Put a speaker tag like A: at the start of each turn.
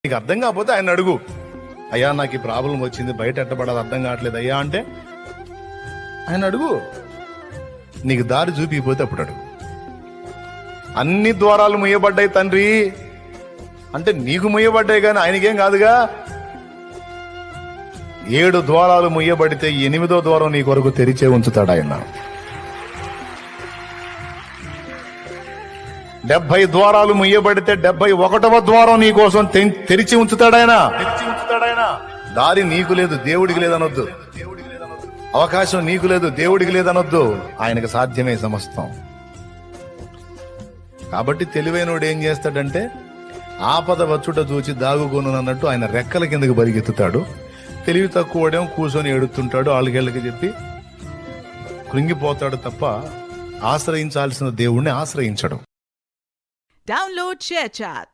A: నీకు అర్థం కాకపోతే ఆయన అడుగు, అయ్యా నాకు ఈ ప్రాబ్లం వచ్చింది, బయట ఎట్టబడాలి అర్థం కావట్లేదు అయ్యా అంటే ఆయన అడుగు. నీకు దారి చూపిపోతే అప్పుడు అడుగు. అన్ని ద్వారాలు ముయ్యబడ్డాయి తండ్రి అంటే నీకు ముయ్యబడ్డాయి కానీ ఆయనకేం కాదుగా. 7 ద్వారాలు ముయ్యబడితే 8వ ద్వారం నీ కొరకు తెరిచే ఉంచుతాడు ఆయన. 70 ద్వారాలు ముయ్యబడితే 71వ ద్వారం నీ కోసం తెరిచి ఉంచుతాడు ఆయన. దారి నీకు లేదు, దేవుడికి లేదనొద్దు. అవకాశం నీకు లేదు, దేవుడికి లేదనొద్దు. ఆయనకు సాధ్యమే సమస్తం. కాబట్టి తెలివైనోడు ఏం చేస్తాడంటే ఆపద వచ్చుట చూచి దాగుకొను అన్నట్టు ఆయన రెక్కల కిందకి పరిగెత్తుతాడు. తెలివి తక్కువడేమో కూర్చొని ఏడుతుంటాడు, ఆళ్ళకెళ్ళకి చెప్పి కృంగిపోతాడు తప్ప ఆశ్రయించాల్సిన దేవుణ్ణి ఆశ్రయించడు.
B: Download ShareChat.